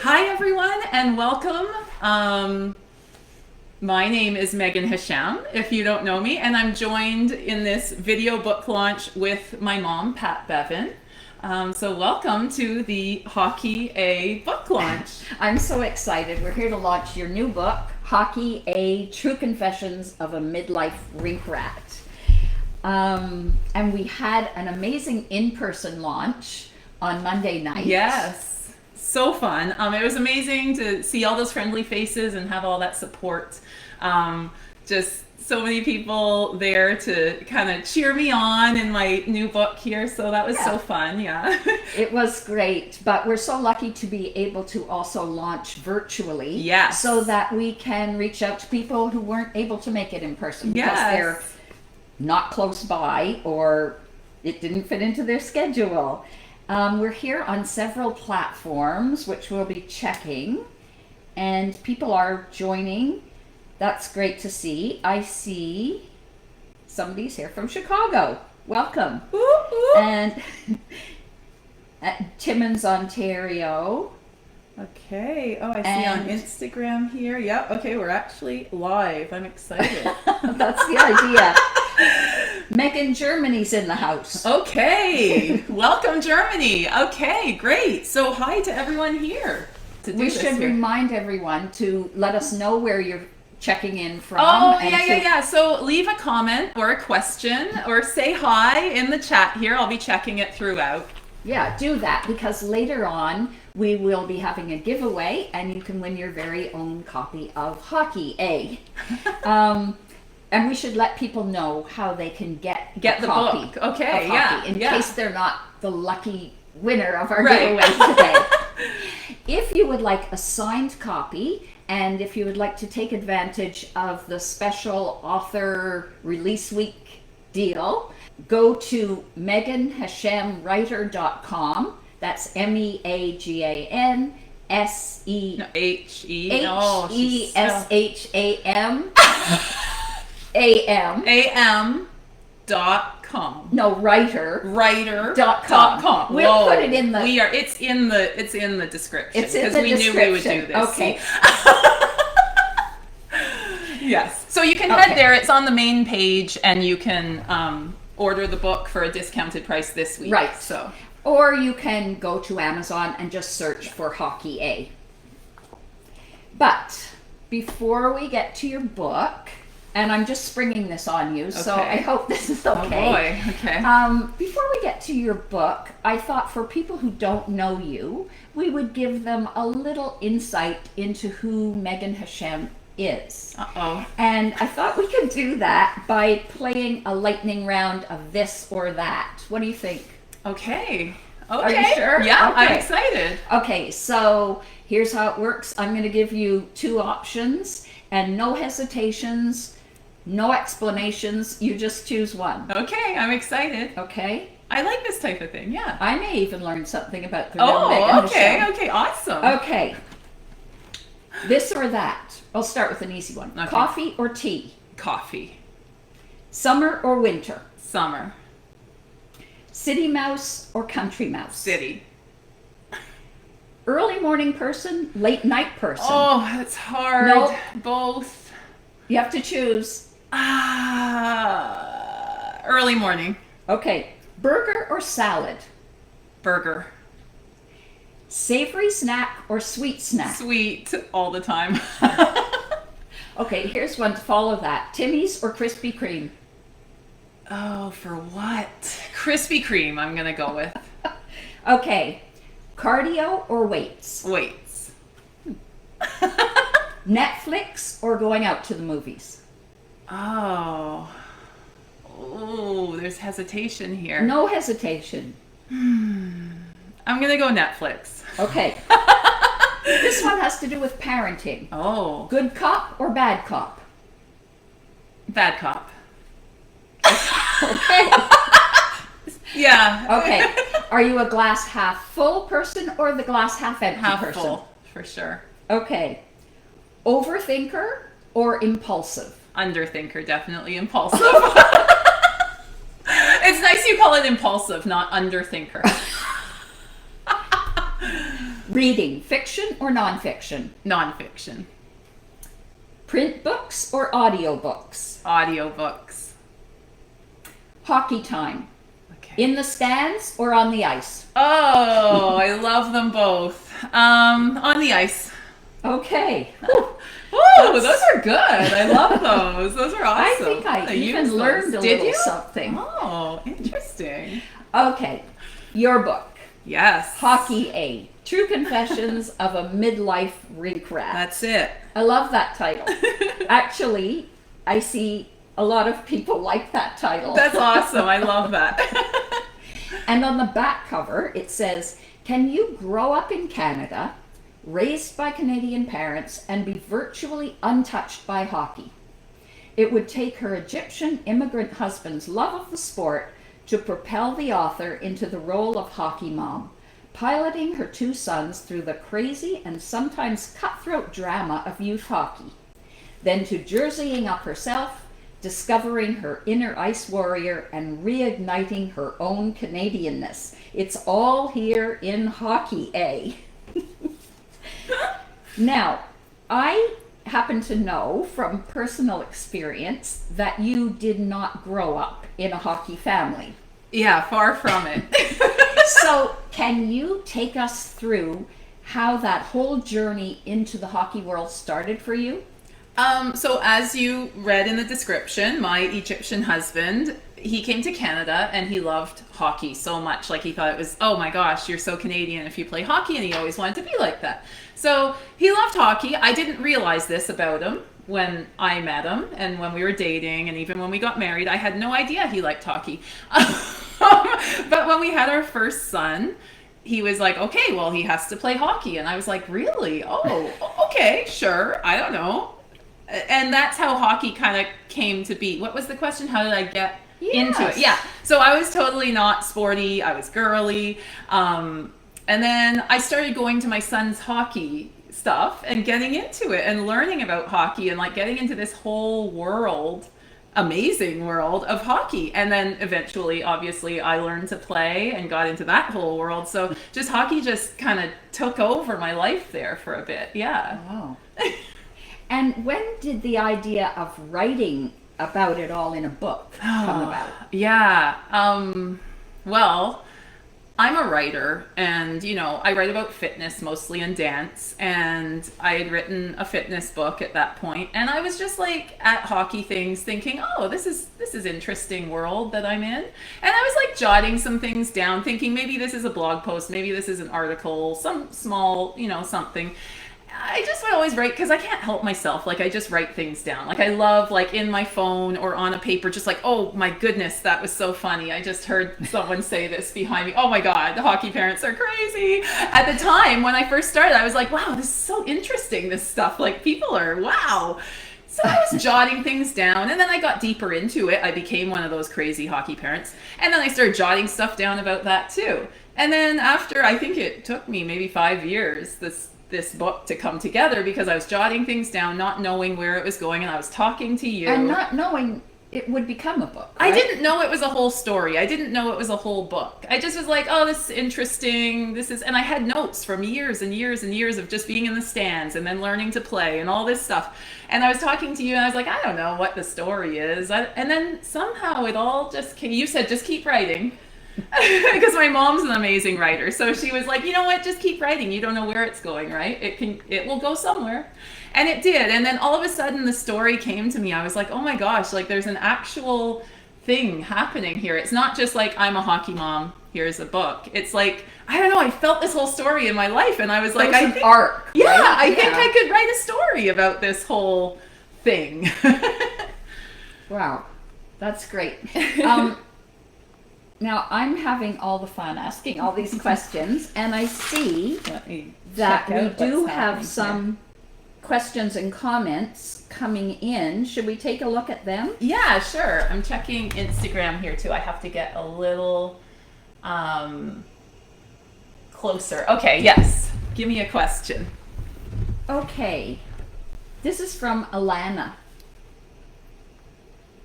Hi everyone and welcome. My name is Meagan Hesham, if you don't know me, and I'm joined in this video book launch with my mom, Pat Beaven. So welcome to the Hockey A book launch. I'm so excited. We're here to launch your new book, Hockey A, True Confessions of a Midlife Rink Rat. And we had an amazing in-person launch on Monday night. Yes, so fun. It was amazing to see all those friendly faces and have all that support. Just so many people there to kind of cheer me on in my new book here. So that was so fun. Yeah. It was great, but we're so lucky to be able to also launch virtually. Yes. So that we can reach out to people who weren't able to make it in person because Yes. they're not close by or it didn't fit into their schedule. We're here on several platforms, which we'll be checking, and people are joining. That's great to see. I see somebody's here from Chicago. Welcome. Woo, woo. And at Timmins, Ontario. Okay. Oh, I see on Instagram here. Yep. Okay, we're actually live. I'm excited. That's the idea. Meagan, Germany's in the house. Okay. Welcome, Germany. Okay, great. So hi to everyone here. We should remind everyone to let us know where you're checking in from. Oh, yeah. So leave a comment or a question or say hi in the chat here. I'll be checking it throughout. Yeah, do that because later on we will be having a giveaway and you can win your very own copy of Hockey A. And we should let people know how they can get the copy book. Okay, of Hockey, in yeah. case they're not the lucky winner of our Right. giveaway today. If you would like a signed copy, and if you would like to take advantage of the special author release week deal, go to meaganheshamwriter.com. That's MEAGAN SE No, H-E. HESHAM AM.com. No, writer. Writer.com. We'll put it in the. It's in the description. It's in the because we knew we would do description. this. Okay. Yes. So you can head there. It's on the main page, and you can order the book for a discounted price this week. Right. So. Or you can go to Amazon and just search for Hockey A. But before we get to your book, and I'm just springing this on you, so I hope this is okay. Oh boy, okay. Before we get to your book, I thought for people who don't know you, we would give them a little insight into who Meagan Hesham is. Uh-oh. And I thought we could do that by playing a lightning round of this or that. What do you think? Okay. Are you sure? Yeah, Okay. I'm excited. Okay, so here's how it works. I'm going to give you two options and no hesitations, no explanations. You just choose one. Okay, I'm excited. Okay? I like this type of thing, yeah. I may even learn something about the real Oh, Meagan okay, Hesham. okay, awesome. Okay. This or that. I'll start with an easy one. Okay. Coffee or tea? Coffee. Summer or winter? Summer. City mouse or country mouse? City. Early morning person, late night person? Oh, that's hard. Nope. Both. You have to choose. Early morning. Okay. Burger or salad? Burger. Savory snack or sweet snack? Sweet all the time. Okay, here's one to follow that. Timmy's or Krispy Kreme? Oh, for what? Krispy Kreme, I'm going to go with. Okay. Cardio or weights? Weights. Netflix or going out to the movies? Oh, there's hesitation here. No hesitation. I'm going to go Netflix. Okay. This one has to do with parenting. Oh, Good cop or bad cop? bad cop. Okay. Yeah. Okay. Are you a glass half full person or the glass half empty Half person? full, for sure. Okay. Overthinker or impulsive? Underthinker, definitely impulsive. It's nice you call it impulsive, not underthinker. Reading, fiction or nonfiction? Nonfiction. Print books or audiobooks? Audiobooks. Hockey time. Okay. In the stands or on the ice? Oh, I love them both. On the ice. Okay. Oh, those are good. I love those. Those are awesome. I think I even learned a little something. Oh, interesting. Okay. Your book. Yes. Hockey A. True Confessions of a Midlife Rink Rat. That's it. I love that title. Actually, I see a lot of people like that title. That's awesome. I love that. And on the back cover, it says, "Can you grow up in Canada, raised by Canadian parents, and be virtually untouched by hockey? It would take her Egyptian immigrant husband's love of the sport to propel the author into the role of hockey mom, piloting her two sons through the crazy and sometimes cutthroat drama of youth hockey, then to jerseying up herself, discovering her inner ice warrior, and reigniting her own Canadianness. It's all here in Hockey A." Now, I happen to know from personal experience that you did not grow up in a hockey family. Yeah, far from it. So, can you take us through how that whole journey into the hockey world started for you? So as you read in the description, my Egyptian husband, he came to Canada and he loved hockey so much. Like he thought it was, oh my gosh, you're so Canadian if you play hockey, and he always wanted to be like that. So he loved hockey. I didn't realize this about him when I met him and when we were dating, and even when we got married, I had no idea he liked hockey. But when we had our first son, he was like, okay, well, he has to play hockey. And I was like, really? Oh, okay, sure. I don't know. And that's how hockey kind of came to be. What was the question? How did I get into it? Yeah. So I was totally not sporty. I was girly. And then I started going to my son's hockey stuff and getting into it and learning about hockey and like getting into this whole world, amazing world of hockey. And then eventually, obviously, I learned to play and got into that whole world. So just hockey just kind of took over my life there for a bit. Yeah. Wow. And when did the idea of writing about it all in a book come about? Yeah. Well, I'm a writer, and I write about fitness mostly and dance, and I had written a fitness book at that point, and I was just like at hockey things thinking, oh, this is interesting world that I'm in. And I was like jotting some things down, thinking maybe this is a blog post, maybe this is an article, some small, something. I just would always write because I can't help myself. Like I just write things down. Like I love like in my phone or on a paper, just like, oh my goodness, that was so funny. I just heard someone say this behind me. Oh my God, the hockey parents are crazy. At the time when I first started, I was like, wow, this is so interesting, this stuff. Like people are, wow. So I was jotting things down, and then I got deeper into it. I became one of those crazy hockey parents. And then I started jotting stuff down about that too. And then after, I think it took me maybe 5 years, this book to come together, because I was jotting things down, not knowing where it was going, and I was talking to you. And not knowing it would become a book, right? I didn't know it was a whole story. I didn't know it was a whole book. I just was like, oh, this is interesting. And I had notes from years and years and years of just being in the stands and then learning to play and all this stuff. And I was talking to you and I was like, I don't know what the story is. And then somehow it all just came. You said, just keep writing. Because my mom's an amazing writer, so she was like, you know what, just keep writing. You don't know where it's going, right? It will go somewhere. And it did. And then all of a sudden the story came to me. I was like, oh my gosh, like there's an actual thing happening here. It's not just like, I'm a hockey mom, here's a book. It's like, I don't know, I felt this whole story in my life, and I was like, I think arc. Yeah, right? I think I could write a story about this whole thing. Wow, that's great. Now, I'm having all the fun asking all these questions, and I see that we do have some questions and comments coming in. Should we take a look at them? Yeah, sure. I'm checking Instagram here too. I have to get a little closer. Okay, yes. Give me a question. Okay. This is from Alana.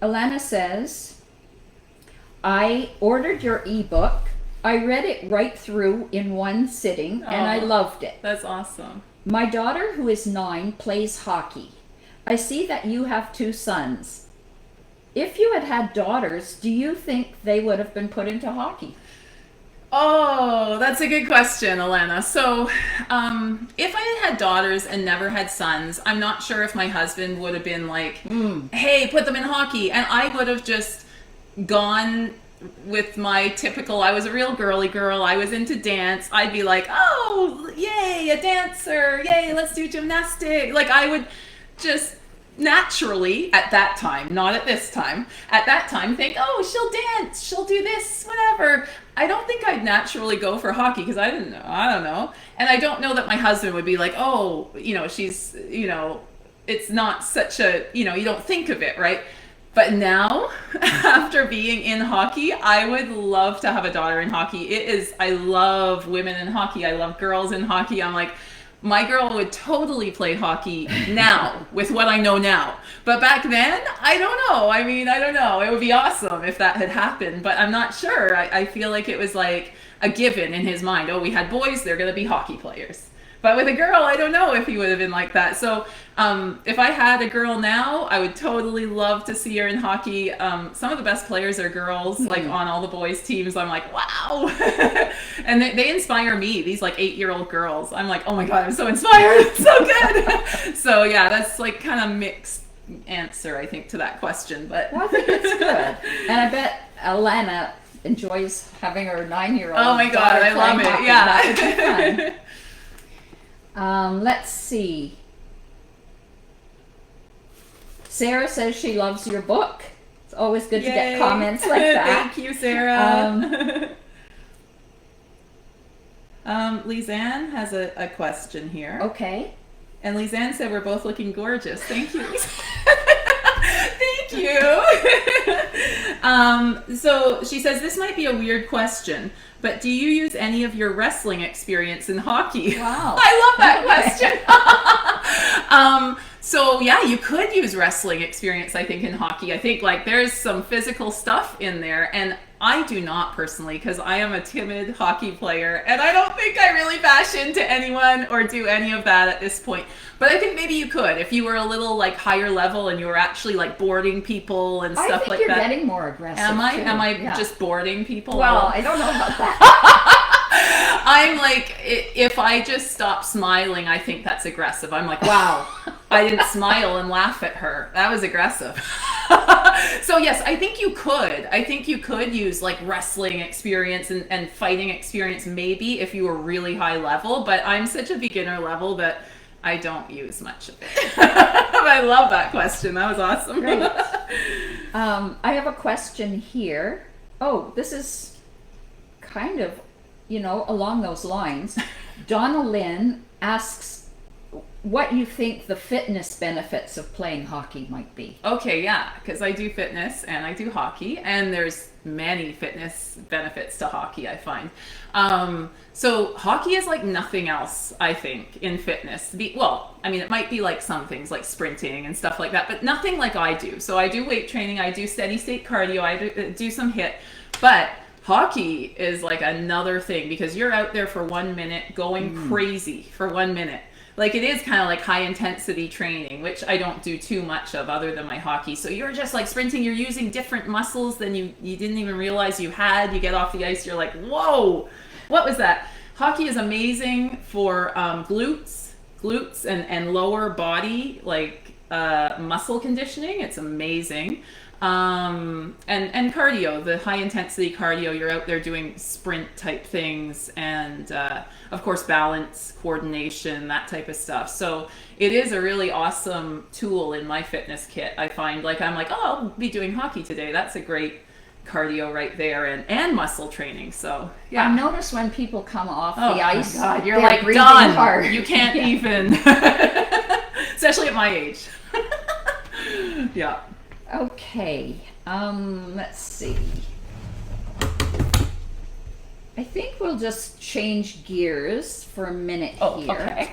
Alana says, I ordered your ebook I read it right through in one sitting, and I Oh. loved it. That's awesome. My daughter, who is 9, plays hockey. I see that you have 2 sons. If you had had daughters, do you think they would have been put into hockey? Oh, that's a good question, Elena. So, if I had daughters and never had sons, I'm not sure if my husband would have been like, hey, put them in hockey. And I would have just gone with my typical, I was a real girly girl. I was into dance. I'd be like, oh, yay, a dancer. Yay, let's do gymnastics. Like, I would just naturally at that time, not at this time, at that time think, oh, she'll dance, she'll do this, whatever. I don't think I'd naturally go for hockey because I don't know. And I don't know that my husband would be like, oh, she's, it's not such a, you don't think of it, right? But now, after being in hockey, I would love to have a daughter in hockey. I love women in hockey. I love girls in hockey. I'm like, my girl would totally play hockey now with what I know now. But back then, I don't know. I mean, I don't know. It would be awesome if that had happened, but I'm not sure. I feel like it was like a given in his mind. Oh, we had boys, they're going to be hockey players. But with a girl, I don't know if he would have been like that. So if I had a girl now, I would totally love to see her in hockey. Some of the best players are girls, like on all the boys' teams. I'm like, wow. And they inspire me, these like 8-year-old girls. I'm like, oh my God, I'm so inspired. It's so good. So yeah, that's like kind of mixed answer, I think, to that question. But Well, I think it's good. And I bet Alana enjoys having her 9-year-old. Oh my God, I love it. Hockey. Yeah. That would be fun. Let's see. Sarah says she loves your book. It's always good to get Yay. comments like that. Thank you, Sarah. Lisanne has a question here. Okay. And Lisanne said we're both looking gorgeous. Thank you. Thank you. So she says, this might be a weird question, but do you use any of your wrestling experience in hockey? Wow. I love that question. So yeah, you could use wrestling experience, I think, in hockey. I think like there's some physical stuff in there, and I do not personally, because I am a timid hockey player, and I don't think I really bash into anyone or do any of that at this point. But I think maybe you could if you were a little like higher level and you were actually like boarding people and stuff like that. I think you're getting more aggressive. Am I? Too. Am I Yeah. just boarding people? Well, I don't know about that. I'm like, if I just stop smiling, I think that's aggressive. I'm like, wow, I didn't smile and laugh at her. That was aggressive. So yes, I think you could. I think you could use like wrestling experience and fighting experience maybe if you were really high level, but I'm such a beginner level that I don't use much of it. But I love that question. That was awesome. Great. I have a question here. Oh, this is kind of, along those lines. Donna Lynn asks what you think the fitness benefits of playing hockey might be. Okay, yeah, because I do fitness and I do hockey, and there's many fitness benefits to hockey, I find. So hockey is like nothing else, I think, in fitness. It might be like some things like sprinting and stuff like that, but nothing like I do. So I do weight training, I do steady state cardio, I do some HIIT, but hockey is like another thing because you're out there for 1 minute going crazy for 1 minute. Like it is kind of like high intensity training, which I don't do too much of other than my hockey. So you're just like sprinting, you're using different muscles than you didn't even realize you had. You get off the ice, you're like, whoa, what was that? Hockey is amazing for glutes and lower body, like muscle conditioning. It's amazing. And cardio, the high intensity cardio, you're out there doing sprint type things and of course balance, coordination, that type of stuff. So it is a really awesome tool in my fitness kit. I find I'm like, oh, I'll be doing hockey today. That's a great cardio right there and muscle training. So yeah. I notice when people come off the ice, my God, you're they're like breathing done. hard. You can't even, especially at my age. Yeah. Okay, let's see. I think we'll just change gears for a minute here. Okay.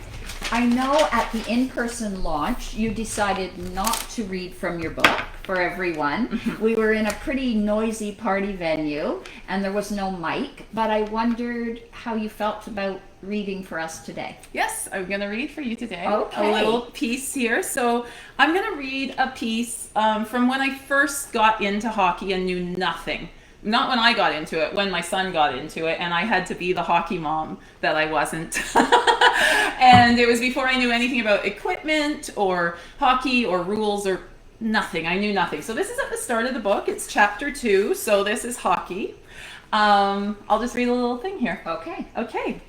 I know at the in-person launch, you decided not to read from your book for everyone. We were in a pretty noisy party venue and there was no mic, but I wondered how you felt about reading for us today. Yes, I'm going to read for you today Okay. a little piece here. So I'm going to read a piece from when I first got into hockey and knew nothing. Not when I got into it, when my son got into it, and I had to be the hockey mom that I wasn't. And it was before I knew anything about equipment or hockey or rules or nothing. I knew nothing. So this is at the start of the book. It's chapter 2, so this is hockey. I'll just read a little thing here. Okay.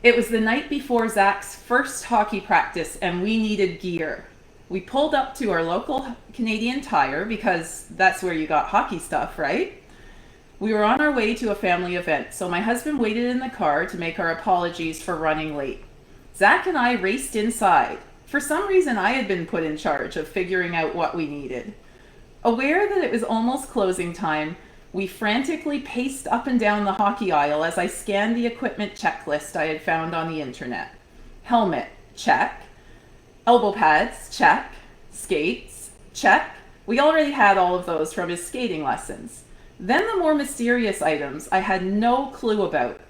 It was the night before Zach's first hockey practice, and we needed gear. We pulled up to our local Canadian Tire because that's where you got hockey stuff, right? We were on our way to a family event, so my husband waited in the car to make our apologies for running late. Zach and I raced inside. For some reason, I had been put in charge of figuring out what we needed. Aware that it was almost closing time, we frantically paced up and down the hockey aisle as I scanned the equipment checklist I had found on the internet. Helmet, check. Elbow pads, check. Skates, check. We already had all of those from his skating lessons. Then the more mysterious items I had no clue about.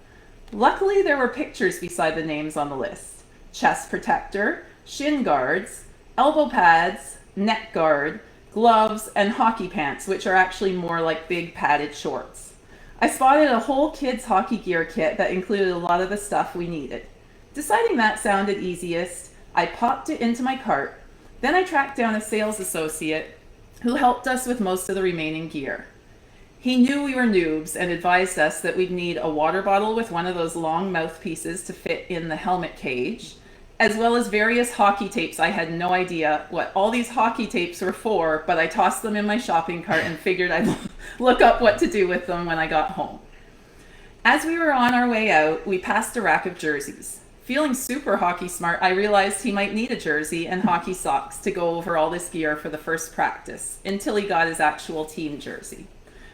Luckily, there were pictures beside the names on the list. Chest protector, shin guards, elbow pads, neck guard, gloves, and hockey pants, which are actually more like big padded shorts. I spotted a whole kids' hockey gear kit that included a lot of the stuff we needed. Deciding that sounded easiest, I popped it into my cart. Then I tracked down a sales associate who helped us with most of the remaining gear. He knew we were noobs and advised us that we'd need a water bottle with one of those long mouthpieces to fit in the helmet cage, as well as various hockey tapes. I had no idea what all these hockey tapes were for, but I tossed them in my shopping cart and figured I'd look up what to do with them when I got home. As we were on our way out, we passed a rack of jerseys. Feeling super hockey smart, I realized he might need a jersey and hockey socks to go over all this gear for the first practice, until he got his actual team jersey.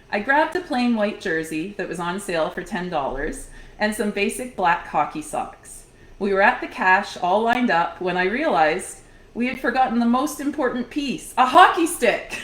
I grabbed a plain white jersey that was on sale for $10 and some basic black hockey socks. We were at the cash, all lined up, when I realized we had forgotten the most important piece, a hockey stick.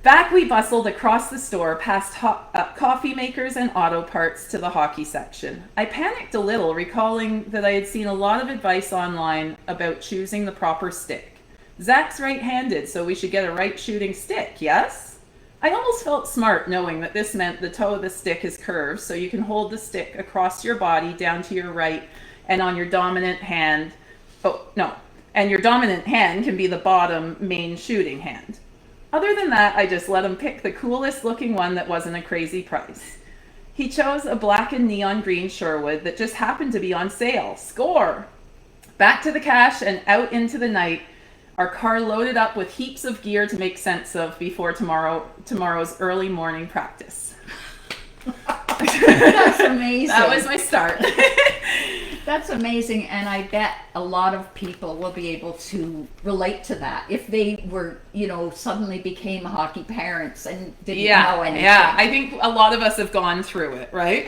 Back we bustled across the store past coffee makers and auto parts to the hockey section. I panicked a little, recalling that I had seen a lot of advice online about choosing the proper stick. Zach's right-handed, so we should get a right shooting stick, yes? I almost felt smart knowing that this meant the toe of the stick is curved, so you can hold the stick across your body down to your right and on your dominant hand. And your dominant hand can be the bottom main shooting hand. Other than that, I just let him pick the coolest looking one that wasn't a crazy price. He chose a black and neon green Sherwood that just happened to be on sale. Score! Back to the cash and out into the night, our car loaded up with heaps of gear to make sense of before tomorrow's early morning practice. That's amazing. That was my start. That's amazing, and I bet a lot of people will be able to relate to that if they were, suddenly became hockey parents and didn't know anything. Yeah, I think a lot of us have gone through it, right?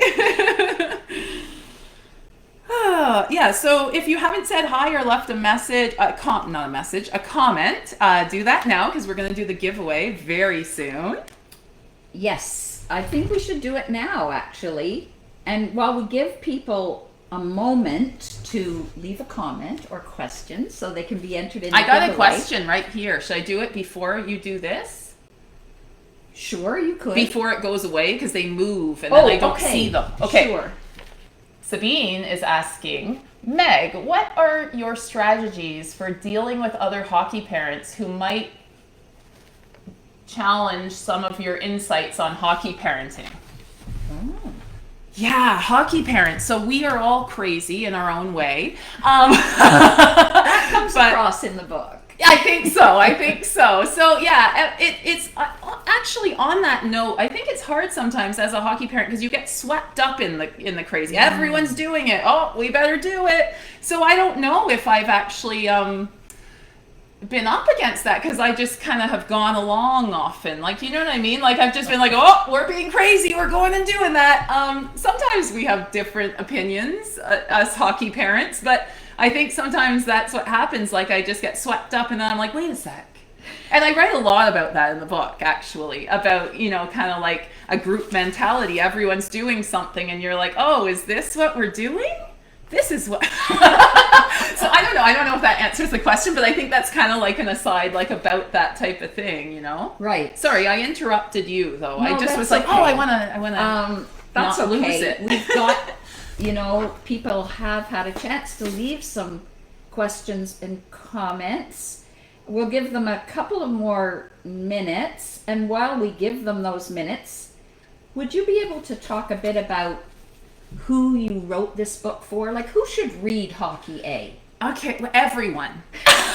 Yeah, so if you haven't said hi or left a message, a comment, do that now because we're going to do the giveaway very soon. Yes, I think we should do it now, actually. And while we give people a moment to leave a comment or question so they can be entered in the I got giveaway. a question right here. Should I do it before you do this? Sure, you could. Before it goes away because they move and then I don't see them. Okay. Sure. Sabine is asking, Meg, what are your strategies for dealing with other hockey parents who might challenge some of your insights on hockey parenting? Oh. Yeah, hockey parents. So we are all crazy in our own way. That comes across in the book. I think so. So yeah, it's actually on that note. I think it's hard sometimes as a hockey parent because you get swept up in the crazy. Yeah. Everyone's doing it. Oh, we better do it. So I don't know if I've actually been up against that because I just kind of have gone along often. Like, you know what I mean? Like I've just been like, oh, we're being crazy. We're going and doing that. Sometimes we have different opinions, us hockey parents, but I think sometimes that's what happens. Like I just get swept up and then I'm like, wait a sec. And I write a lot about that in the book, actually, about, kind of like a group mentality. Everyone's doing something and you're like, oh, is this what we're doing? This is what. So I don't know. I don't know if that answers the question, but I think that's kind of like an aside, like about that type of thing, Right. Sorry, I interrupted you though. No, I just was that's like, okay. oh, I wanna That's not okay. lose it. We've got, people have had a chance to leave some questions and comments. We'll give them a couple of more minutes, and while we give them those minutes, would you be able to talk a bit about who you wrote this book for? Like, who should read Hockey A? Okay, well, everyone.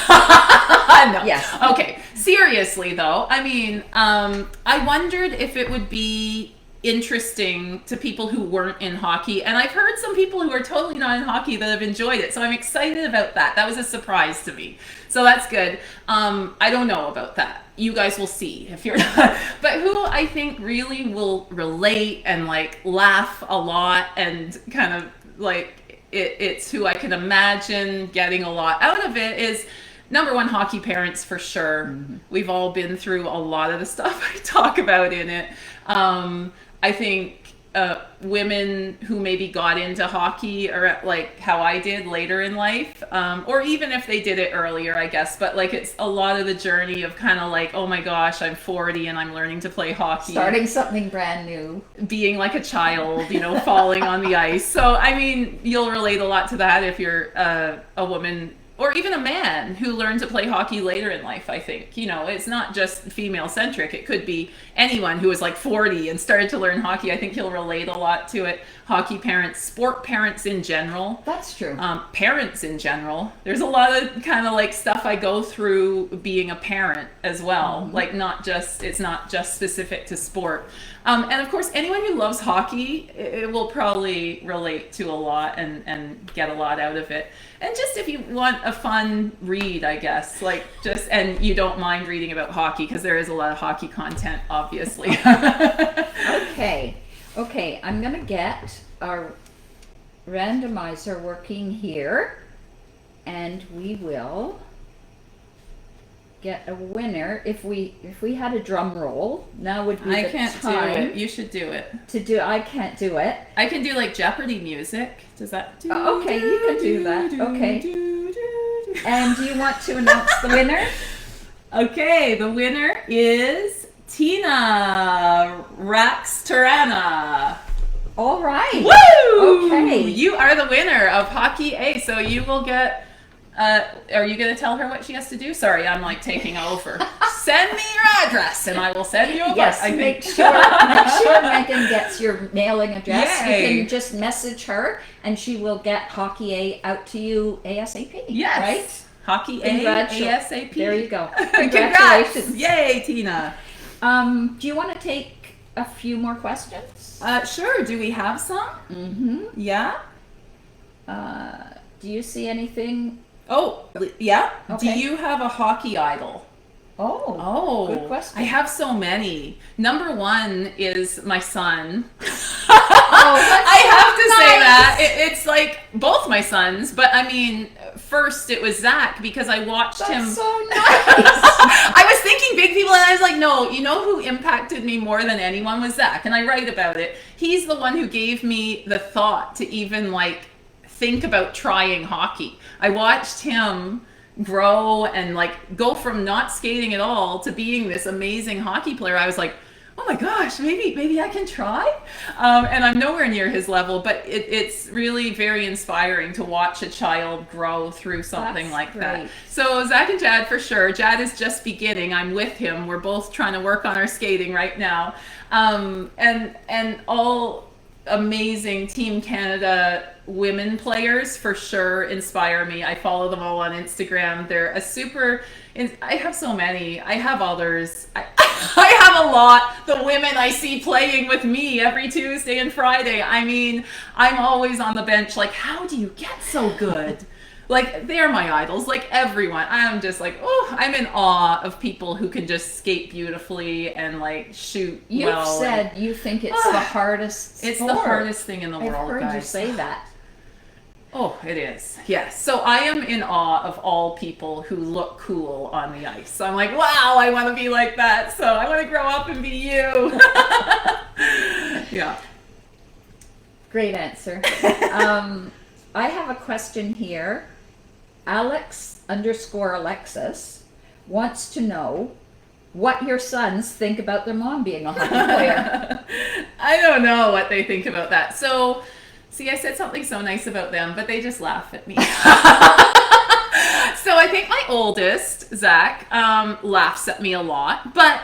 No. Yes. Okay, seriously though, I mean, I wondered if it would be interesting to people who weren't in hockey, and I've heard some people who are totally not in hockey that have enjoyed it, so I'm excited about that. That was a surprise to me, so that's good. I don't know about that. You guys will see if you're not. But who I think really will relate and like laugh a lot and kind of like it's who I can imagine getting a lot out of it is number one, hockey parents for sure. Mm-hmm. We've all been through a lot of the stuff I talk about in it. I think women who maybe got into hockey or like how I did later in life, or even if they did it earlier, I guess, but like it's a lot of the journey of kind of like, oh my gosh, I'm 40 and I'm learning to play hockey. Starting something brand new. Being like a child, falling on the ice. So, I mean, you'll relate a lot to that if you're a woman or even a man who learned to play hockey later in life, I think. It's not just female-centric. It could be anyone who was like 40 and started to learn hockey. I think he'll relate a lot to it. Hockey parents, sport parents in general. That's true. Parents in general. There's a lot of kind of like stuff I go through being a parent as well. Mm-hmm. Like it's not just specific to sport. And of course, anyone who loves hockey, it will probably relate to a lot and get a lot out of it. And just if you want a fun read, I guess, and you don't mind reading about hockey, because there is a lot of hockey content, obviously. Okay, I'm going to get our randomizer working here, and we will get a winner. If we had a drum roll, now would be the time. I can't do it. You should do it. I can't do it. I can do like Jeopardy music. Does that do? Okay, you can do that. Okay. And do you want to announce the winner? Okay, the winner is Tina Raxterana. All right. Woo! Okay. You are the winner of Hockey A, so you will get. Are you going to tell her what she has to do? Sorry, I'm like taking over. Send me your address and I will send you a book. Yes, make sure Meagan gets your mailing address. Yay. You can just message her and she will get Hockey A out to you ASAP. Yes. Right? Hockey A ASAP. There you go. Congratulations. Yay, Tina. Do you want to take a few more questions? Sure. Do we have some? Mm-hmm. Yeah. Do you see anything? Oh, yeah. Okay. Do you have a hockey idol? Oh, good question. I have so many. Number one is my son. I have to say that. It's like both my sons, but I mean, first it was Zach because I watched him. That's so nice. I was thinking big people and I was like, no, who impacted me more than anyone was Zach, and I write about it. He's the one who gave me the thought to even like think about trying hockey. I watched him grow and like go from not skating at all to being this amazing hockey player. I was like, oh my gosh, maybe I can try. And I'm nowhere near his level, but it's really very inspiring to watch a child grow through something like that. So Zach and Jad for sure. Jad is just beginning. I'm with him. We're both trying to work on our skating right now. And all amazing Team Canada women players for sure inspire me. I follow them all on Instagram. They're I have so many. I have others. I have a lot. The women I see playing with me every Tuesday and Friday. I mean, I'm always on the bench like, how do you get so good? Like, they're my idols, like everyone. I'm just like, I'm in awe of people who can just skate beautifully and like shoot well. You've said you think it's the hardest sport. It's the hardest thing in the world, I've heard guys. you say that. Oh, it is. Yes. So I am in awe of all people who look cool on the ice. So I'm like, wow, I want to be like that. So I want to grow up and be you. Yeah. Great answer. I have a question here. Alex_Alexis wants to know what your sons think about their mom being a hockey player. I don't know what they think about that. So, see, I said something so nice about them, but they just laugh at me. So I think my oldest, Zach, laughs at me a lot, but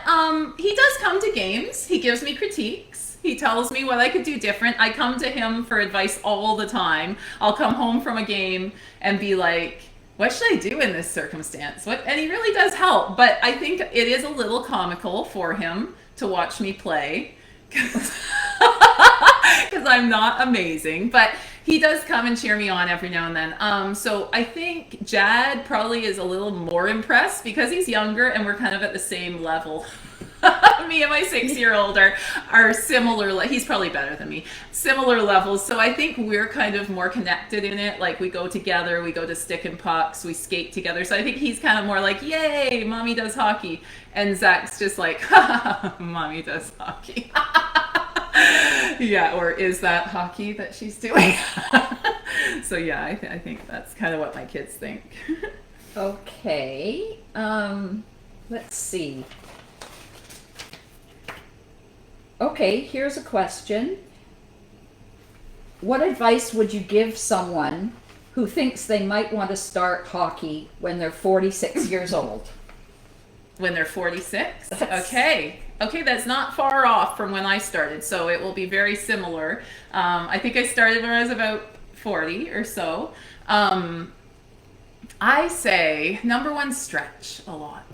he does come to games. He gives me critiques. He tells me what I could do different. I come to him for advice all the time. I'll come home from a game and be like, what should I do in this circumstance? And he really does help, but I think it is a little comical for him to watch me play because I'm not amazing, but he does come and cheer me on every now and then. So I think Jad probably is a little more impressed because he's younger and we're kind of at the same level. Me and my 6-year-old are similar. He's probably better than me. Similar levels. So I think we're kind of more connected in it. Like we go together, we go to stick and pucks, we skate together. So I think he's kind of more like, yay, mommy does hockey. And Zach's just like, ha, mommy does hockey. Yeah, or is that hockey that she's doing? So yeah, I think that's kind of what my kids think. Okay. Let's see. Okay, here's a question. What advice would you give someone who thinks they might want to start hockey when they're 46 years old? When they're 46? Okay. Okay, that's not far off from when I started, so it will be very similar. I think I started when I was about 40 or so. I say, number one, stretch a lot.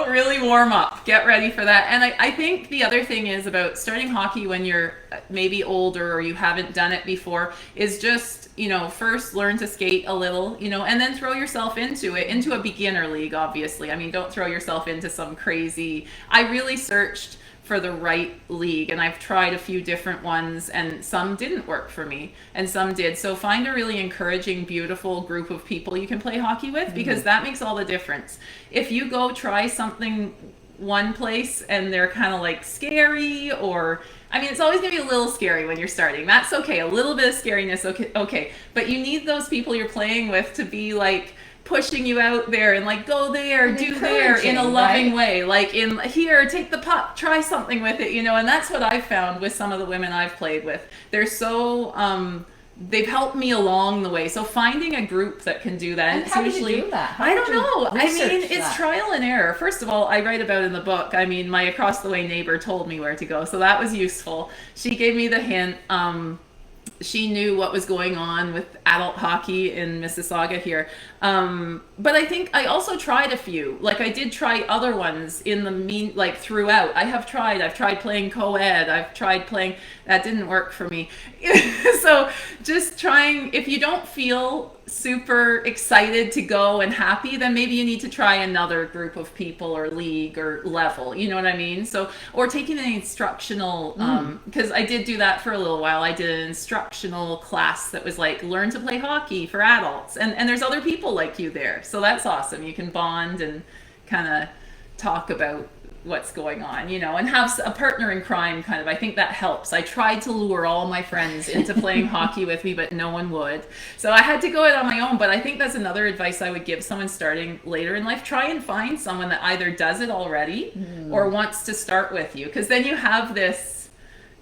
Really warm up. Get ready for that. And I think the other thing is about starting hockey when you're maybe older or you haven't done it before is just, first learn to skate a little, and then throw yourself into a beginner league, obviously. I mean, don't throw yourself into some crazy... I really searched for the right league, and I've tried a few different ones, and some didn't work for me and some did. So find a really encouraging, beautiful group of people you can play hockey with, because that makes all the difference. If you go try something one place and they're kind of like scary, or it's always gonna be a little scary when you're starting. That's okay. A little bit of scariness, okay, but you need those people you're playing with to be like pushing you out there and like, go there, and do there in a loving way, like in here, take the puck, try something with it, and that's what I've found with some of the women I've played with. They're so they've helped me along the way. So finding a group that can do that, and it's how usually, do you do that? I don't know. It's that? Trial and error. First of all, I write about in the book. My across the way neighbor told me where to go, so that was useful. She gave me the hint. She knew what was going on with adult hockey in Mississauga here. But I think I also tried a few. Like I did try other ones throughout. I've tried playing co-ed. I've tried playing, that didn't work for me. So just trying, if you don't feel super excited to go and happy, then maybe you need to try another group of people or league or level, you know what I mean? So, or taking an instructional, because I did do that for a little while. I did an instructional class that was like, learn to play hockey for adults. And there's other people like you there. So that's awesome. You can bond and kind of talk about what's going on, and have a partner in crime kind of. I think that helps. I tried to lure all my friends into playing hockey with me, but no one would. So I had to go it on my own. But I think that's another advice I would give someone starting later in life. Try and find someone that either does it already or wants to start with you, because then you have this,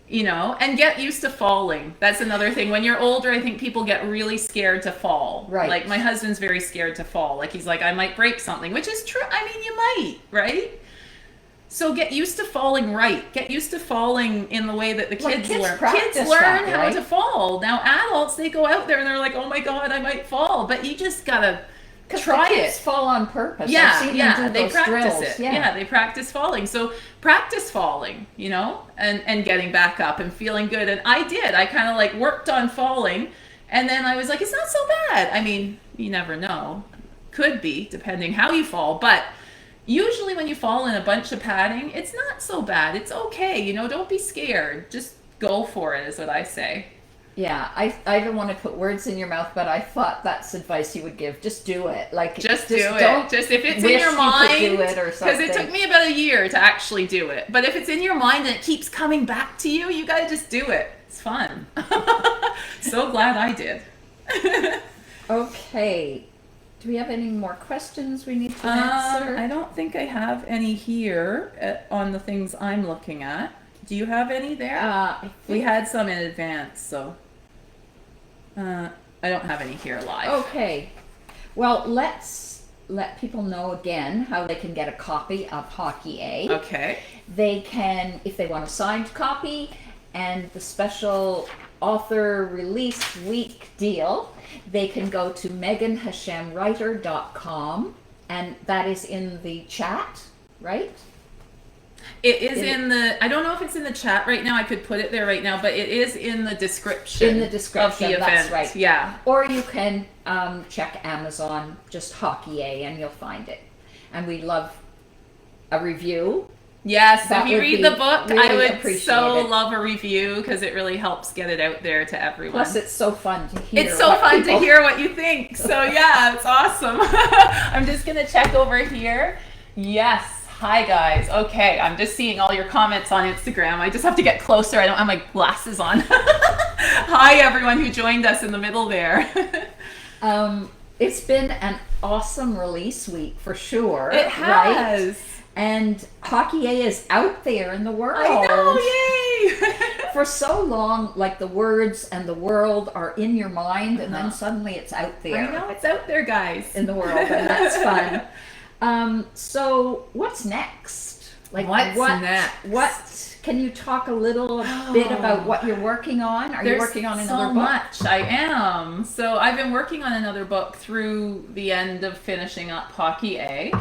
and get used to falling. That's another thing. When you're older, I think people get really scared to fall. Right. Like my husband's very scared to fall. Like he's like, I might break something, which is true. You might, right? So get used to falling right. Get used to falling in the way that the kids learn. Kids learn how to fall. Now adults, they go out there and they're like, oh my God, I might fall. But you just gotta try it. Kids fall on purpose. Yeah, they practice drills. it. Yeah, they practice falling. So practice falling, and getting back up and feeling good. And I did. I kind of like worked on falling. And then I was like, it's not so bad. You never know. Could be, depending how you fall. But usually when you fall in a bunch of padding, it's not so bad. It's okay. Don't be scared. Just go for it is what I say. Yeah, I don't want to put words in your mouth, but I thought that's advice you would give. Just do it. Like, Just do don't it. Just if it's in wish your you mind, could do it or because something. it took me about a year to actually do it. But if it's in your mind and it keeps coming back to you, you gotta just do it. It's fun. So glad I did. Okay. Do we have any more questions we need to answer? I don't think I have any here on the things I'm looking at. Do you have any there? We had some in advance, so I don't have any here live. Okay. Well, let's let people know again how they can get a copy of Hockey A. Okay. They can, if they want a signed copy and the special author release week deal, they can go to meaganheshamwriter.com, and that is in the chat, right? It is in the, I don't know if it's in the chat right now. I could put it there right now, but it is in the description. In the description, of the that's event. right. Yeah. Or you can check Amazon, just Hockey A, and you'll find it. And we love a review. Yes, That if you would read be the book, I really would appreciate so it. love a review because it really helps get it out there to everyone. Plus, it's so fun to hear. It's so what fun to people- hear what you think. So yeah, it's awesome. I'm just gonna check over here. Yes. Hi guys. Okay, I'm just seeing all your comments on Instagram. I just have to get closer. I don't have my glasses on. Hi everyone who joined us in the middle there. It's been an awesome release week for sure. It has. Right? And Hockey A is out there in the world. I know, yay! For so long, like the words and the world are in your mind, and then suddenly it's out there. I know, it's out there, guys. In the world, and that's fun. So what's next? Like What's next? What can you talk a little bit about what you're working on? Are you working on another book? Much. I am. So I've been working on another book through the end of finishing up Hockey A.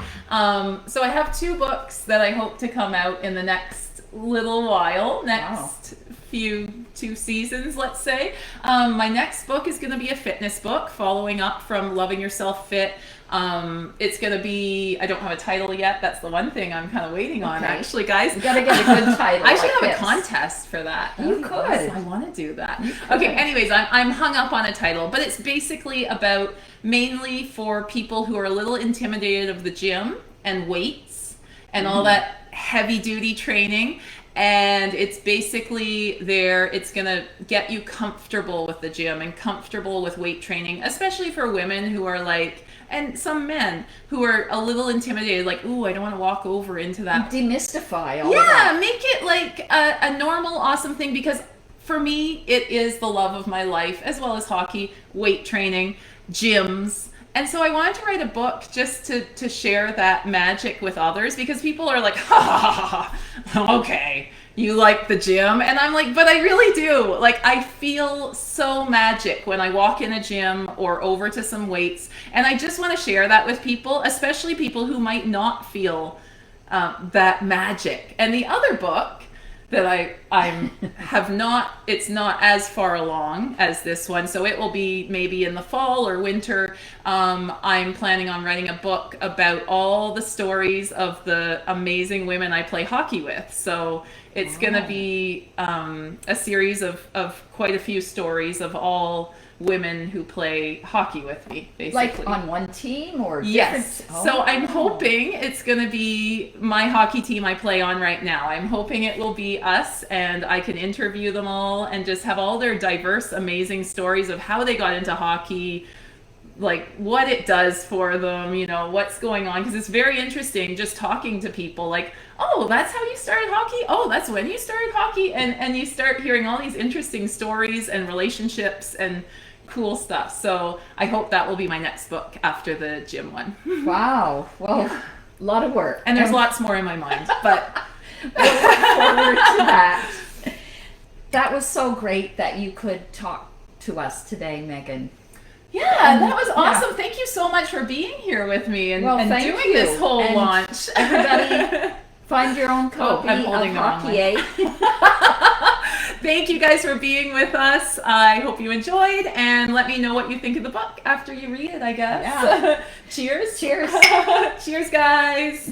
So I have 2 books that I hope to come out in the next little while. Next few 2 seasons, let's say. My next book is going to be a fitness book, following up from Loving Yourself Fit. It's going to be, I don't have a title yet. That's the one thing I'm kind of waiting on, actually, guys. You got to get a good title. I should like have this. a contest for that. You could. I want to do that. Okay, anyways, I'm hung up on a title, but it's basically about mainly for people who are a little intimidated of the gym and weights and all that heavy duty training. And it's basically it's going to get you comfortable with the gym and comfortable with weight training, especially for women who are like, and some men who are a little intimidated, like, ooh, I don't want to walk over into that. Demystify all of that. Yeah, make it like a normal, awesome thing, because for me, it is the love of my life, as well as hockey, weight training, gyms. And so I wanted to write a book just to share that magic with others, because people are like, ha ha ha ha, okay, you like the gym? And I'm like, but I really do. Like, I feel so magic when I walk in a gym or over to some weights. And I just want to share that with people, especially people who might not feel that magic. And the other book that it's not as far along as this one, so it will be maybe in the fall or winter. I'm planning on writing a book about all the stories of the amazing women I play hockey with. So it's going to be a series of quite a few stories of all women who play hockey with me, basically. Like on one team or different? Yes. So I'm hoping it's going to be my hockey team I play on right now. I'm hoping it will be us, and I can interview them all and just have all their diverse, amazing stories of how they got into hockey, like what it does for them, you know, what's going on. Because it's very interesting just talking to people like, oh, that's how you started hockey? Oh, that's when you started hockey? And you start hearing all these interesting stories and relationships and cool stuff. So I hope that will be my next book after the gym one. Wow. Well, a lot of work. And there's lots more in my mind, but we'll look forward to that. That was so great that you could talk to us today, Meagan. yeah, that was awesome. Thank you so much for being here with me and thank doing you. this whole And launch. Everybody, find your own copy I'm of holding the wrong Hockey A. Thank you guys for being with us. I hope you enjoyed, and let me know what you think of the book after you read it, I guess. Yeah. Cheers. Cheers. Cheers, guys.